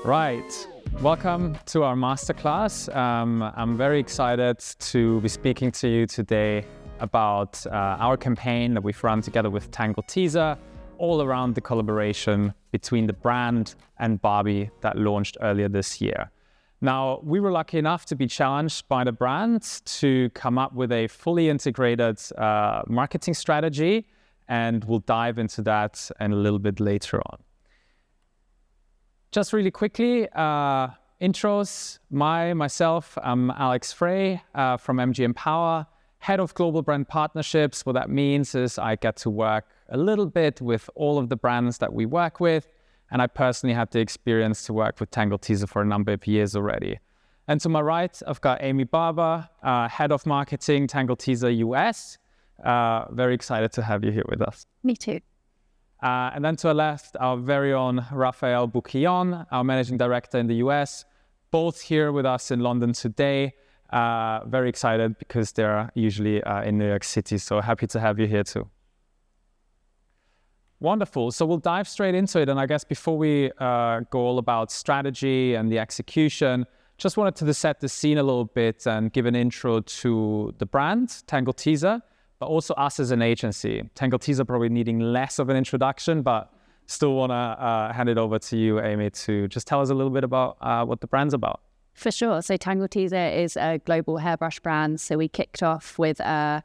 Right. Welcome to our masterclass. I'm very excited to be speaking to you today about our campaign that we've run together with Tangle Teezer, all around the collaboration between the brand and Barbie that launched earlier this year. Now, we were lucky enough to be challenged by the brand to come up with a fully integrated marketing strategy, and we'll dive into that a little bit later on. Just really quickly, intros. Myself, I'm Alex Frey from MG Empower, head of global brand partnerships. What that means is I get to work a little bit with all of the brands that we work with, and I personally had the experience to work with Tangle Teezer for a number of years already. And to my right, I've got Amy Barber, head of marketing, Tangle Teezer US. Very excited to have you here with us. Me too. And then to our left, our very own Raphael Bouquillon, our managing director in the US, both here with us in London today. Very excited because they're usually in New York City, so happy to have you here too. Wonderful. So we'll dive straight into it. And I guess before we go all about strategy and the execution, just wanted to set the scene a little bit and give an intro to the brand, Tangle Teezer, but also us as an agency. Tangle Teezer probably needing less of an introduction, but still want to hand it over to you, Amy, to just tell us a little bit about what the brand's about. For sure. So Tangle Teezer is a global hairbrush brand. So we kicked off with a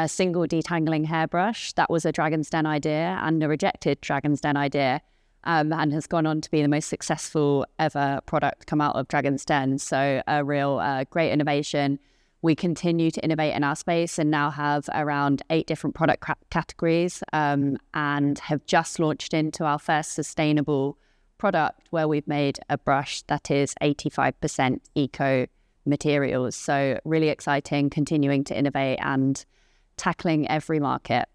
single detangling hairbrush. That was a Dragon's Den idea and a rejected Dragon's Den idea, and has gone on to be the most successful ever product come out of Dragon's Den. So a real great innovation. We continue to innovate in our space and now have around 8 different product categories, and have just launched into our first sustainable product where we've made a brush that is 85% eco materials. So really exciting, continuing to innovate and tackling every market.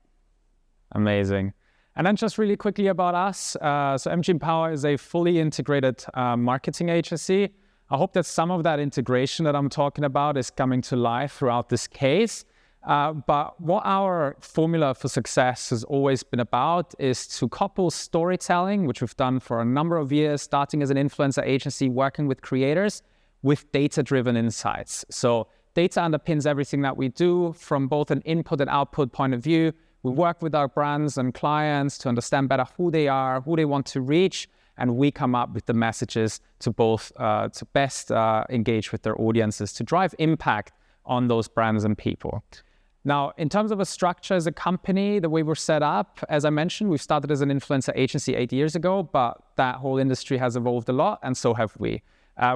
Amazing. And then just really quickly about us. So MG Empower is a fully integrated marketing agency. I hope that some of that integration that I'm talking about is coming to life throughout this case. But what our formula for success has always been about is to couple storytelling, which we've done for a number of years, starting as an influencer agency, working with creators, with data-driven insights. So data underpins everything that we do from both an input and output point of view. We work with our brands and clients to understand better who they are, who they want to reach, and we come up with the messages to both to best engage with their audiences to drive impact on those brands and people. Now, in terms of a structure as a company, the way we're set up, as I mentioned, we started as an influencer agency 8 years ago, but that whole industry has evolved a lot, and so have we.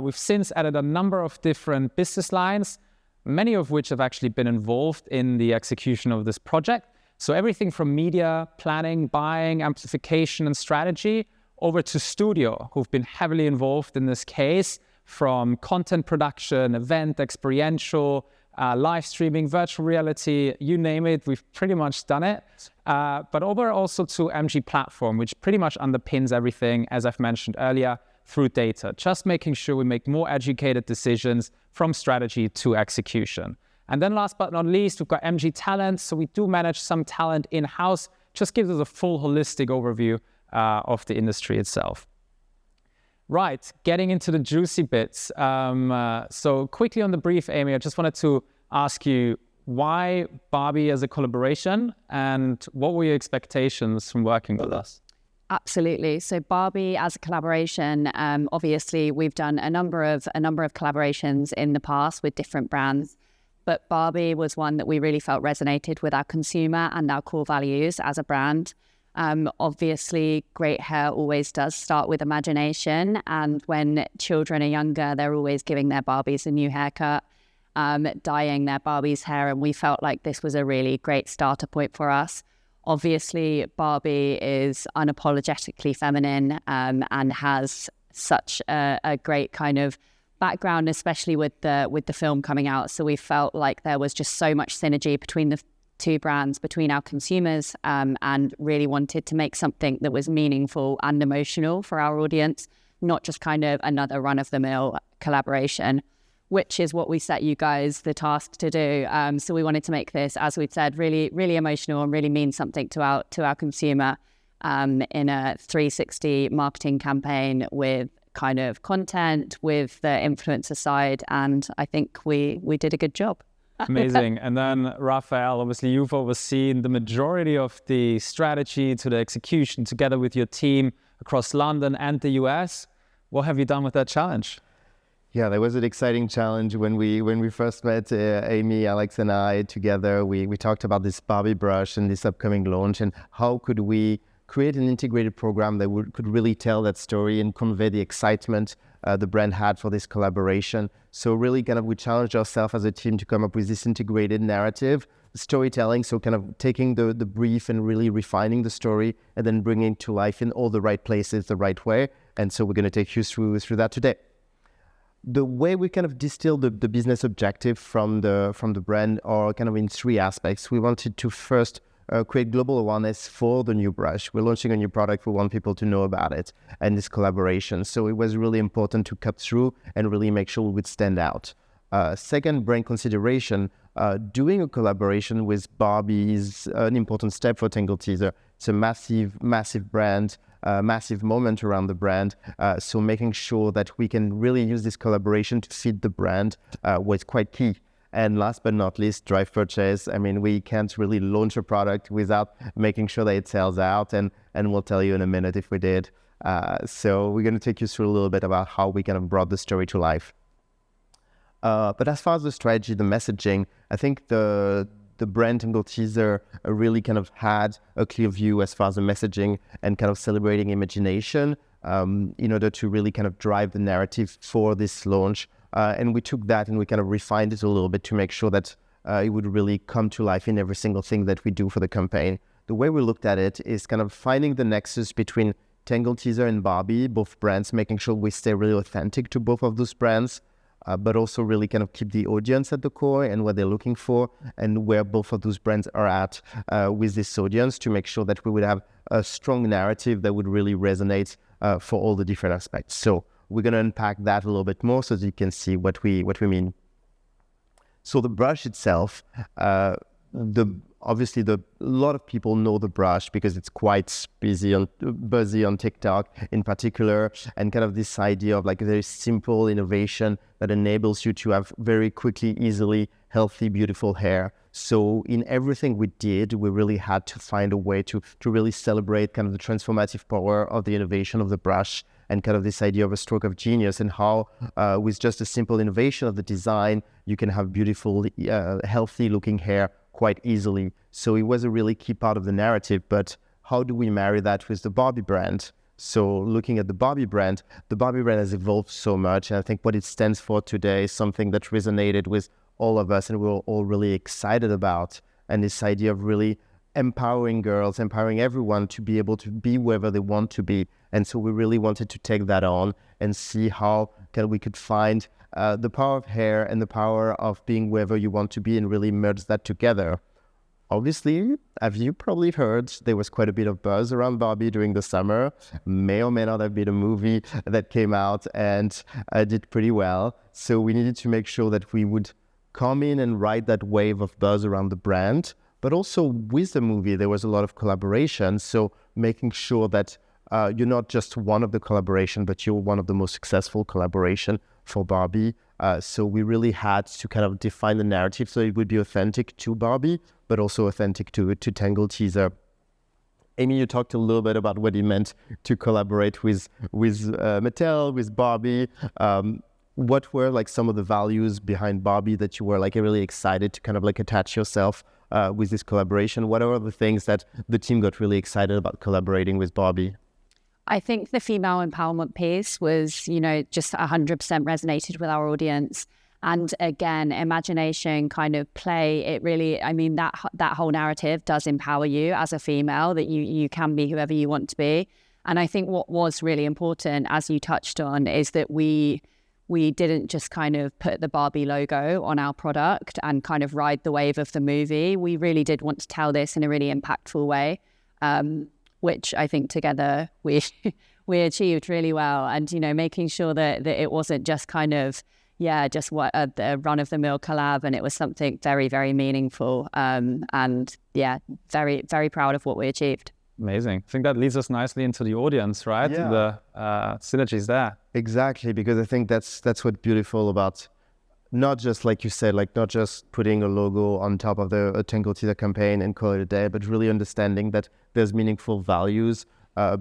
We've since added a number of different business lines, many of which have actually been involved in the execution of this project. So everything from media, planning, buying, amplification, and strategy, over to studio, who've been heavily involved in this case, from content production, event, experiential, live streaming, virtual reality, you name it, we've pretty much done it. But over also to MG Platform, which pretty much underpins everything, as I've mentioned earlier, through data, just making sure we make more educated decisions from strategy to execution. And then last but not least, we've got MG Talent. So we do manage some talent in-house, just gives us a full holistic overview of the industry itself. Right, getting into the juicy bits. So quickly on the brief, Amy, I just wanted to ask you, why Barbie as a collaboration, and what were your expectations from working with us? Absolutely. So Barbie as a collaboration, obviously we've done a number of collaborations in the past with different brands, but Barbie was one that we really felt resonated with our consumer and our core values as a brand. Obviously, great hair always does start with imagination, and when children are younger, they're always giving their Barbies a new haircut, dyeing their Barbie's hair, and we felt like this was a really great starter point for us. Obviously, Barbie is unapologetically feminine, and has such a great kind of background, especially with the film coming out. So we felt like there was just so much synergy between the 2 brands, between our consumers, and really wanted to make something that was meaningful and emotional for our audience, not just kind of another run-of-the-mill collaboration, which is what we set you guys the task to do. So we wanted to make this, as we'd said, really, really emotional and really mean something to our consumer, in a 360 marketing campaign with kind of content, with the influencer side, and I think we did a good job. Amazing. And then Raphael, obviously you've overseen the majority of the strategy to the execution together with your team across London and the US. What have you done with that challenge? Yeah, that was an exciting challenge when we first met, Amy, Alex, and I together. We talked about this Barbie brush and this upcoming launch, and how could we create an integrated program that could really tell that story and convey the excitement the brand had for this collaboration. So really kind of we challenged ourselves as a team to come up with this integrated narrative, storytelling, so kind of taking the brief and really refining the story and then bringing it to life in all the right places the right way. And so we're going to take you through that today. The way we kind of distilled the business objective from the brand are kind of in three aspects. We wanted to first create global awareness for the new brush. We're launching a new product. We want people to know about it and this collaboration. So it was really important to cut through and really make sure we would stand out. Second, brand consideration. Doing a collaboration with Barbie is an important step for TangleTeezer. It's a massive brand, massive moment around the brand. So making sure that we can really use this collaboration to feed the brand was quite key. And last but not least, drive purchase. I mean, we can't really launch a product without making sure that it sells out. And we'll tell you in a minute if we did. So we're going to take you through a little bit about how we kind of brought the story to life. But as far as the strategy, the messaging, I think the brand TangleTeezer really kind of had a clear view as far as the messaging and kind of celebrating imagination in order to really kind of drive the narrative for this launch. And we took that and we kind of refined it a little bit to make sure that it would really come to life in every single thing that we do for the campaign. The way we looked at it is kind of finding the nexus between TangleTeezer and Barbie, both brands, making sure we stay really authentic to both of those brands. But also really kind of keep the audience at the core and what they're looking for and where both of those brands are at with this audience to make sure that we would have a strong narrative that would really resonate for all the different aspects. So we're going to unpack that a little bit more so that you can see what we mean. So the brush itself, obviously a lot of people know the brush because it's quite buzzy on TikTok in particular, and kind of this idea of like a very simple innovation that enables you to have very quickly, easily healthy, beautiful hair. So in everything we did, we really had to find a way to really celebrate kind of the transformative power of the innovation of the brush and kind of this idea of a stroke of genius and how with just a simple innovation of the design, you can have beautiful, healthy looking hair quite easily. So it was a really key part of the narrative, but how do we marry that with the Barbie brand? So looking at the Barbie brand has evolved so much, and I think what it stands for today is something that resonated with all of us and we were all really excited about. And this idea of really empowering girls, empowering everyone to be able to be wherever they want to be. And so we really wanted to take that on and see how we could find the power of hair and the power of being wherever you want to be and really merge that together. Obviously, as you probably heard, there was quite a bit of buzz around Barbie during the summer. May or may not have been a movie that came out and did pretty well. So we needed to make sure that we would come in and ride that wave of buzz around the brand. But also with the movie, there was a lot of collaboration. So making sure that you're not just one of the collaboration, but you're one of the most successful collaboration for Barbie. So we really had to kind of define the narrative so it would be authentic to Barbie, but also authentic to TangleTeezer. Amy, you talked a little bit about what it meant to collaborate with Mattel, with Barbie. What were like some of the values behind Barbie that you were like really excited to kind of like attach yourself with this collaboration? What are the things that the team got really excited about collaborating with Barbie? I think the female empowerment piece was, just 100% resonated with our audience. And again, imagination, kind of play, it really, that whole narrative does empower you as a female, that you can be whoever you want to be. And I think what was really important, as you touched on, is that we didn't just kind of put the Barbie logo on our product and kind of ride the wave of the movie. We really did want to tell this in a really impactful way, which I think together we achieved really well. And, making sure that it wasn't just kind of, just what the run-of-the-mill collab, and it was something very, very meaningful. And very, very proud of what we achieved. Amazing. I think that leads us nicely into the audience, right? Yeah. The synergies there. Exactly, because I think that's what's beautiful about not just, like you said, like not just putting a logo on top of the Tangle Teezer campaign and call it a day, but really understanding that there's meaningful values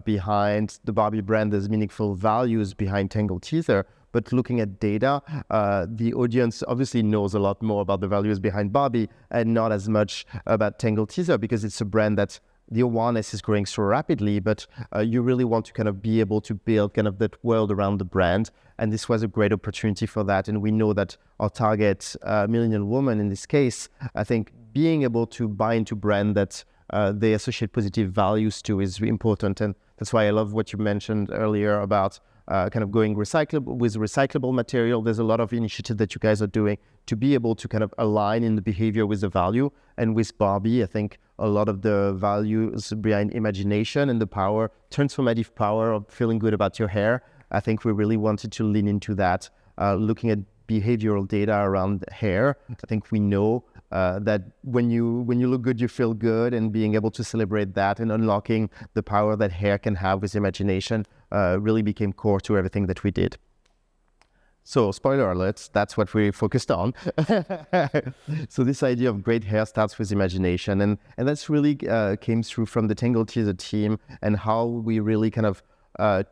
behind the Barbie brand, there's meaningful values behind Tangle Teezer. But looking at data, the audience obviously knows a lot more about the values behind Barbie and not as much about Tangle Teezer, because it's a brand that the awareness is growing so rapidly, but you really want to kind of be able to build kind of that world around the brand. And this was a great opportunity for that. And we know that our target, millennial woman in this case, I think being able to buy into brand that they associate positive values to is important. And that's why I love what you mentioned earlier about kind of going recyclable material. There's a lot of initiative that you guys are doing to be able to kind of align in the behavior with the value. And with Barbie, I think a lot of the values behind imagination and the power, transformative power of feeling good about your hair, I think we really wanted to lean into that, looking at behavioral data around hair. I think we know that when you look good, you feel good, and being able to celebrate that and unlocking the power that hair can have with imagination really became core to everything that we did. So spoiler alerts, that's what we focused on. So this idea of great hair starts with imagination, and that's really came through from the Tangle Teezer team, and how we really kind of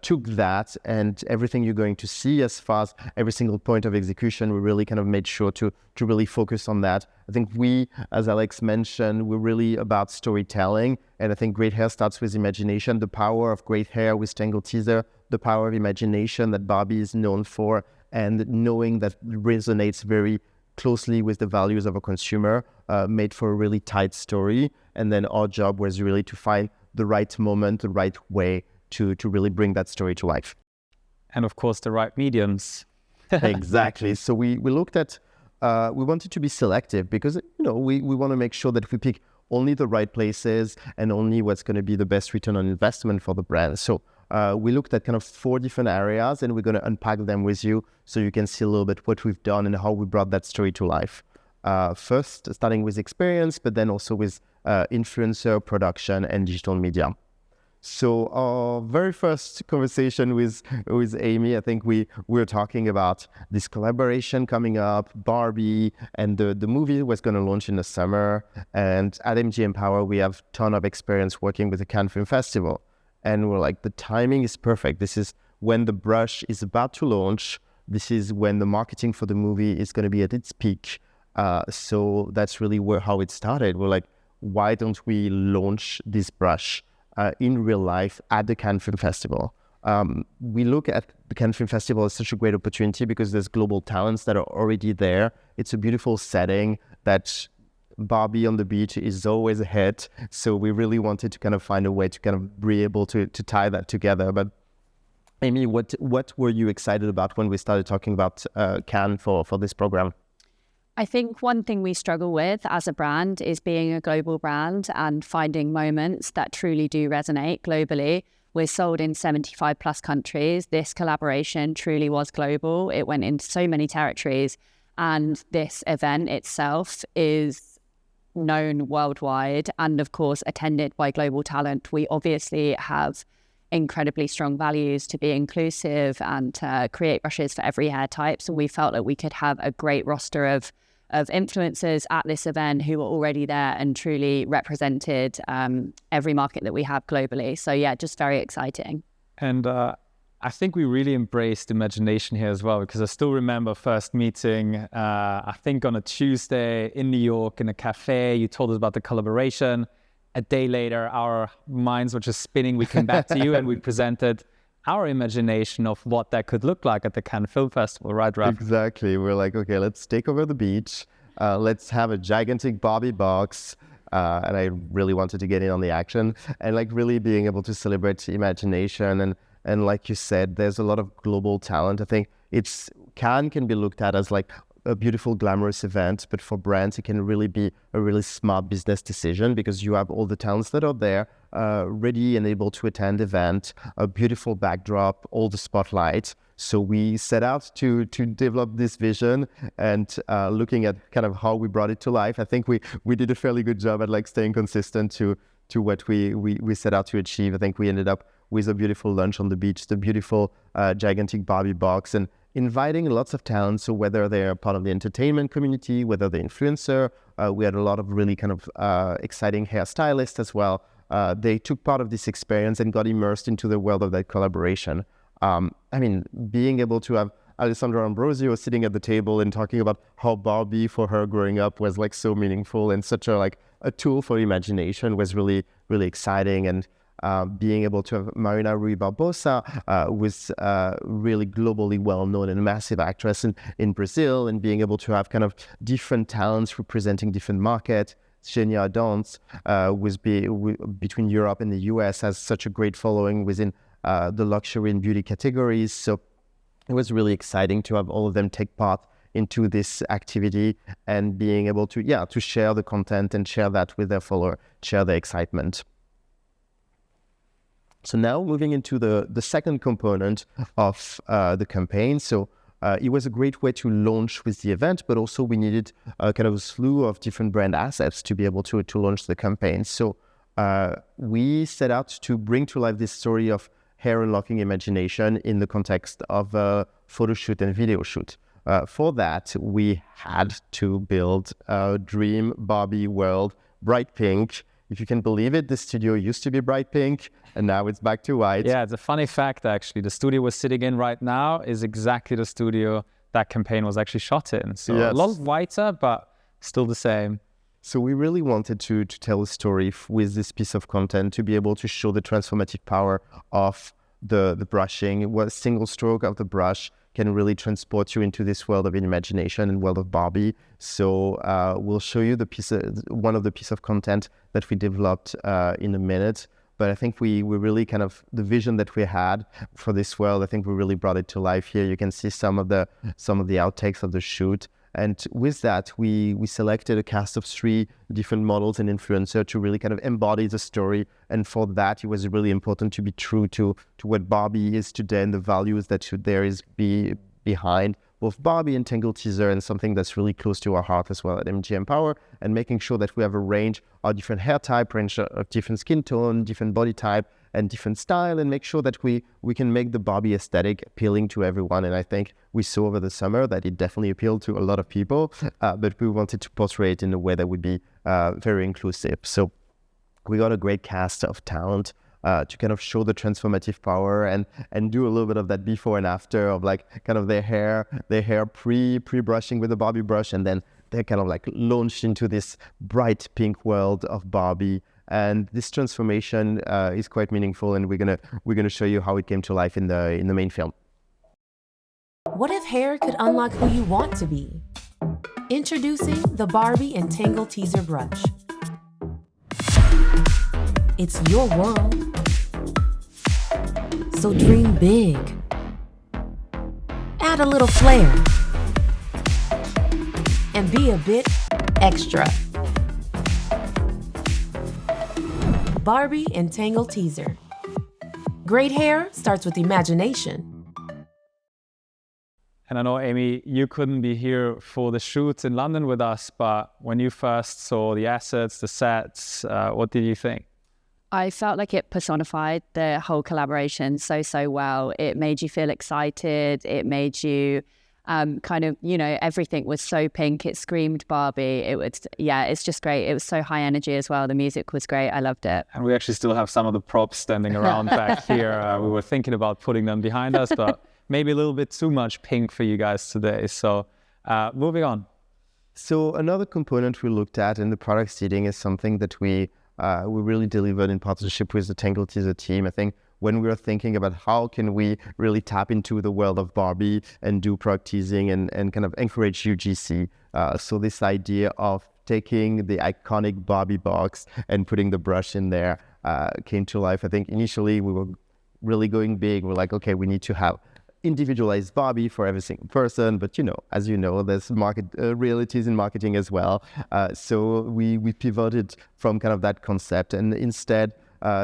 took that and everything you're going to see as far as every single point of execution, we really kind of made sure to really focus on that. I think we, as Alex mentioned, we're really about storytelling, and I think great hair starts with imagination. The power of great hair with Tangle Teezer, the power of imagination that Barbie is known for, and knowing that resonates very closely with the values of a consumer, made for a really tight story. And then our job was really to find the right moment, the right way to really bring that story to life. And of course, the right mediums. Exactly. So we looked at, we wanted to be selective, because, we want to make sure that we pick only the right places and only what's going to be the best return on investment for the brand. So we looked at kind of 4 different areas, and we're going to unpack them with you so you can see a little bit what we've done and how we brought that story to life. First, starting with experience, but then also with influencer production and digital media. So our very first conversation with Amy, I think we were talking about this collaboration coming up, Barbie, and the movie was going to launch in the summer. And at MG Empower, we have a ton of experience working with the Cannes Film Festival. And we're like, the timing is perfect. This is when the brush is about to launch. This is when the marketing for the movie is going to be at its peak. So that's really how it started. We're like, why don't we launch this brush in real life at the Cannes Film Festival? We look at the Cannes Film Festival as such a great opportunity because there's global talents that are already there. It's a beautiful setting that Barbie on the beach is always a hit. So we really wanted to kind of find a way to kind of be able to tie that together. But Amy, what were you excited about when we started talking about Cannes for this program? I think one thing we struggle with as a brand is being a global brand and finding moments that truly do resonate globally. We're sold in 75 plus countries. This collaboration truly was global. It went into so many territories, and this event itself is known worldwide and of course attended by global talent. We obviously have incredibly strong values to be inclusive and to create brushes for every hair type. So we felt that we could have a great roster of influencers at this event who were already there and truly represented every market that we have globally. So yeah, just very exciting. And I think we really embraced imagination here as well, because I still remember first meeting, I think on a Tuesday in New York in a cafe. You told us about the collaboration. A day later, our minds were just spinning. We came back to you and we presented our imagination of what that could look like at the Cannes Film Festival, right, Raph? Exactly. We're like, okay, let's take over the beach. Let's have a gigantic Barbie box. And I really wanted to get in on the action and like really being able to celebrate imagination. And like you said, there's a lot of global talent. I think Cannes can be looked at as like a beautiful, glamorous event, but for brands, it can really be a really smart business decision because you have all the talents that are there, ready and able to attend the event, a beautiful backdrop, all the spotlight. So we set out to develop this vision and looking at kind of how we brought it to life. I think we did a fairly good job at like staying consistent to what we set out to achieve. I think we ended up with a beautiful lunch on the beach, the beautiful gigantic Barbie box, and inviting lots of talent. So whether they're part of the entertainment community, whether they're influencer, we had a lot of really kind of exciting hairstylists as well. They took part of this experience and got immersed into the world of that collaboration. I mean, being able to have Alessandra Ambrosio sitting at the table and talking about how Barbie for her growing up was like so meaningful and such a tool for imagination was really, really exciting. And being able to have Marina Rui Barbosa, was really globally well-known and a massive actress in Brazil, and being able to have kind of different talents representing different markets. Genia Dance between Europe and the US has such a great following within the luxury and beauty categories. So it was really exciting to have all of them take part into this activity and being able to share the content and share that with their follower, share the excitement. So now moving into the second component of the campaign. So it was a great way to launch with the event, but also we needed kind of a slew of different brand assets to be able to launch the campaign. So we set out to bring to life this story of hair unlocking imagination in the context of a photo shoot and video shoot. For that, we had to build a dream Barbie world, bright pink. If you can believe it, the studio used to be bright pink, and now it's back to white. Yeah, it's a funny fact, actually. The studio we're sitting in right now is exactly the studio that campaign was actually shot in. So yes. A lot whiter, but still the same. So we really wanted to tell a story with this piece of content, to be able to show the transformative power of the brushing. What a single stroke of the brush can really transport you into this world of imagination and world of Barbie. So we'll show you one of the piece of content that we developed in a minute. But I think we really kind of, the vision that we had for this world, I think we really brought it to life here. You can see some of the outtakes of the shoot. And with that, we selected a cast of 3 different models and influencers to really kind of embody the story. And for that, it was really important to be true to what Barbie is today and the values that there is behind both Barbie and Tangle Teezer, and something that's really close to our heart as well at MG Empower, and making sure that we have a range of different hair type, range of different skin tone, different body type, and different style, and make sure that we can make the Barbie aesthetic appealing to everyone. And I think we saw over the summer that it definitely appealed to a lot of people, but we wanted to portray it in a way that would be very inclusive. So we got a great cast of talent to kind of show the transformative power and do a little bit of that before and after of like kind of their hair pre-brushing with the Barbie brush, and then they're kind of like launched into this bright pink world of Barbie. And this transformation is quite meaningful, and we're gonna show you how it came to life in the main film. What if hair could unlock who you want to be? Introducing the Barbie and Tangle Teezer brush. It's your world. So dream big. Add a little flair. And be a bit extra. Barbie and Tangle Teezer. Great hair starts with imagination. And I know, Amy, you couldn't be here for the shoot in London with us, but when you first saw the assets, the sets, what did you think? I felt like it personified the whole collaboration so well. It made you feel excited. It made you kind of, everything was so pink. It screamed Barbie. It's just great. It was so high energy as well. The music was great. I loved it. And we actually still have some of the props standing around back here. We were thinking about putting them behind us, but maybe a little bit too much pink for you guys today. So moving on. So another component we looked at in the product seeding is something that we really delivered in partnership with the Tangle Teezer team. I think when we were thinking about how can we really tap into the world of Barbie and do product teasing and kind of encourage UGC. So this idea of taking the iconic Barbie box and putting the brush in there came to life. I think initially we were really going big. We're like, okay, we need to have individualized Barbie for every single person, but as you know, there's market realities in marketing as well. So we pivoted from kind of that concept, and instead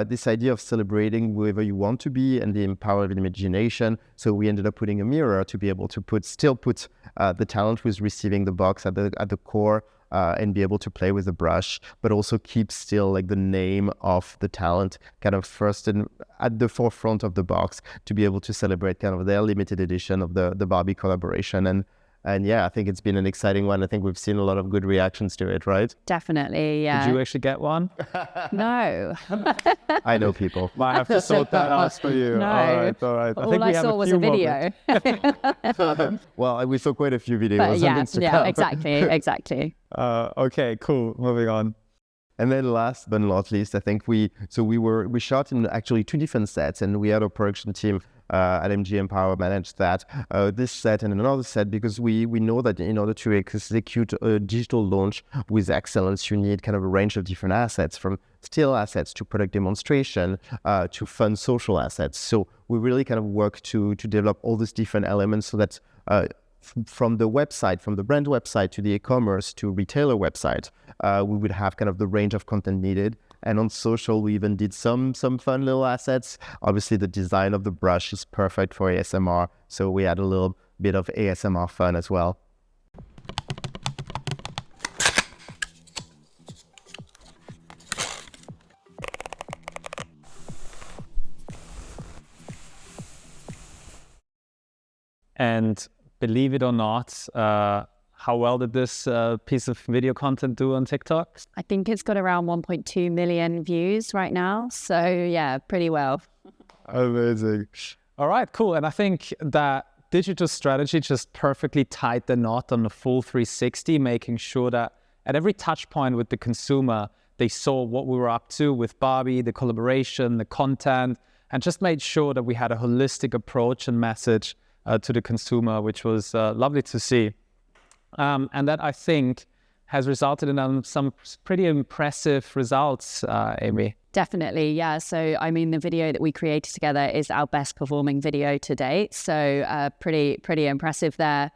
this idea of celebrating whoever you want to be and the power of imagination. So we ended up putting a mirror to be able to still put the talent who's receiving the box at the core and be able to play with the brush, but also keep still like the name of the talent kind of first and at the forefront of the box to be able to celebrate kind of their limited edition of the Barbie collaboration. And yeah, I think it's been an exciting one. I think we've seen a lot of good reactions to it, right? Definitely, yeah. Did you actually get one? No. I know people. Might have to sort that out for you. No. All right. All I saw was a video. Well, we saw quite a few videos But on Instagram. yeah, exactly. Okay, cool. Moving on. And then last but not least, I think we shot in actually 2 different sets, and we had a production team at MG Empower manage that, this set and another set, because we know that in order to execute a digital launch with excellence, you need kind of a range of different assets, from still assets to product demonstration to fun social assets. So we really kind of work to develop all these different elements so that from the website, from the brand website to the e-commerce to retailer website, we would have kind of the range of content needed. And on social, we even did some fun little assets. Obviously, the design of the brush is perfect for ASMR, so we had a little bit of ASMR fun as well. And believe it or not, how well did this piece of video content do on TikTok? I think it's got around 1.2 million views right now. So yeah, pretty well. Amazing. All right, cool. And I think that digital strategy just perfectly tied the knot on the full 360, making sure that at every touch point with the consumer, they saw what we were up to with Barbie, the collaboration, the content, and just made sure that we had a holistic approach and message to the consumer, which was lovely to see. And that, I think, has resulted in some pretty impressive results, Amy. Definitely, yeah. So, I mean, the video that we created together is our best performing video to date. So pretty impressive there.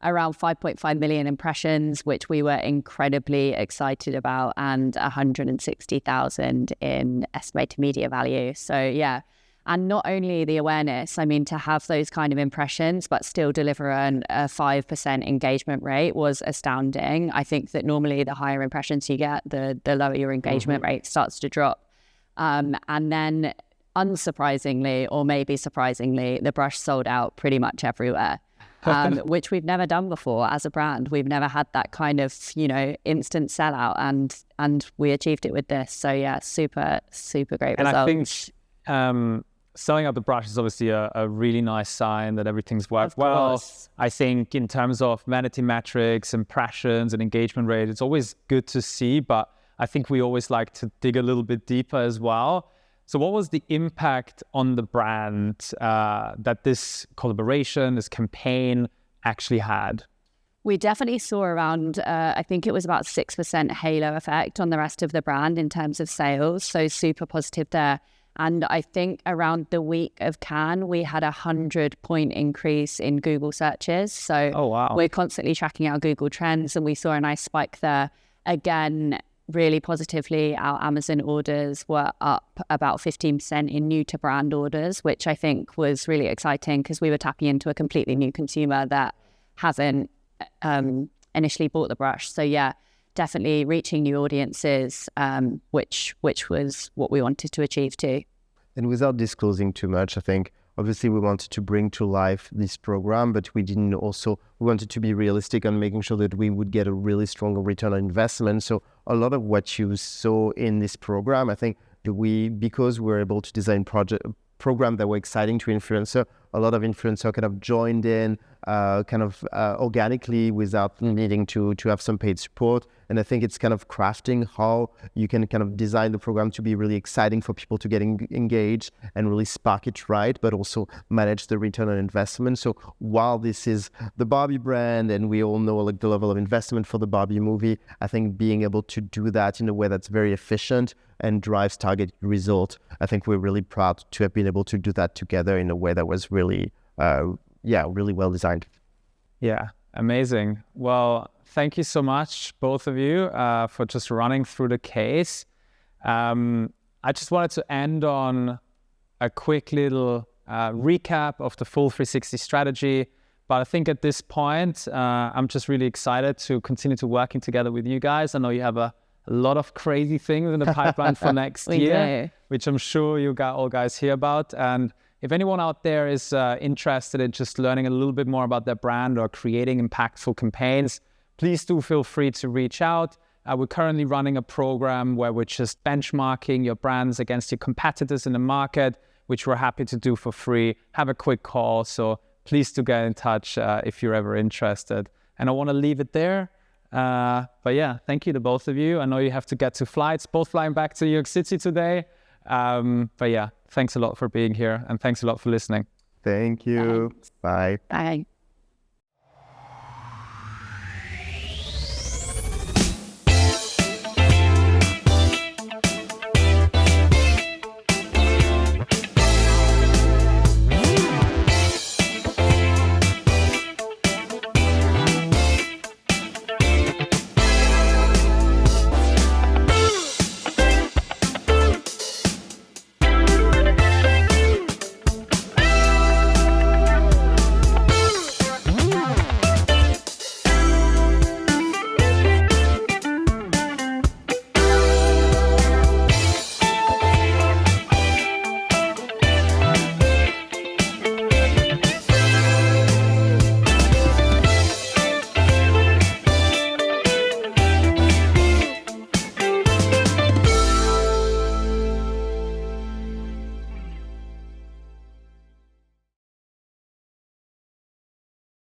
Around 5.5 million impressions, which we were incredibly excited about, and 160,000 in estimated media value. So yeah. And not only the awareness, I mean, to have those kind of impressions, but still deliver a 5% engagement rate was astounding. I think that normally the higher impressions you get, the lower your engagement rate starts to drop. And then unsurprisingly, or maybe surprisingly, the brush sold out pretty much everywhere, which we've never done before as a brand. We've never had that kind of, instant sellout, and we achieved it with this. So yeah, super great and results. I think selling out the brush is obviously a really nice sign that everything's worked well. I think in terms of vanity metrics, impressions and engagement rate, it's always good to see, but I think we always like to dig a little bit deeper as well. So what was the impact on the brand that this collaboration, this campaign actually had? We definitely saw around, I think it was about 6% halo effect on the rest of the brand in terms of sales. So super positive there. And I think around the week of Cannes, we had 100-point increase in Google searches. So wow. We're constantly tracking our Google trends, and we saw a nice spike there. Again, really positively, our Amazon orders were up about 15% in new to brand orders, which I think was really exciting because we were tapping into a completely new consumer that hasn't initially bought the brush. So yeah, definitely reaching new audiences, which was what we wanted to achieve too. And without disclosing too much, I think obviously we wanted to bring to life this program, but we wanted to be realistic on making sure that we would get a really strong return on investment. So a lot of what you saw in this program, I think because we're able to design program that were exciting to influencer, a lot of influencer kind of joined in organically without needing to have some paid support. And I think it's kind of crafting how you can kind of design the program to be really exciting for people to get engaged and really spark it right, but also manage the return on investment. So while this is the Barbie brand and we all know like the level of investment for the Barbie movie, I think being able to do that in a way that's very efficient and drives target result, I think we're really proud to have been able to do that together in a way that was really really well designed. Yeah, amazing. Well, thank you so much, both of you, for just running through the case. I just wanted to end on a quick little recap of the full 360 strategy, But I think at this point, I'm just really excited to continue to working together with you guys. I know you have a lot of crazy things in the pipeline for next year, which I'm sure you all guys hear about. And if anyone out there is interested in just learning a little bit more about their brand or creating impactful campaigns, please do feel free to reach out. We're currently running a program where we're just benchmarking your brands against your competitors in the market, which we're happy to do for free. Have a quick call. So please do get in touch if you're ever interested. And I want to leave it there. But yeah, thank you to both of you. I know you have to get to flights, both flying back to New York City today. But yeah, thanks a lot for being here and thanks a lot for listening. Thank you. Bye. Bye.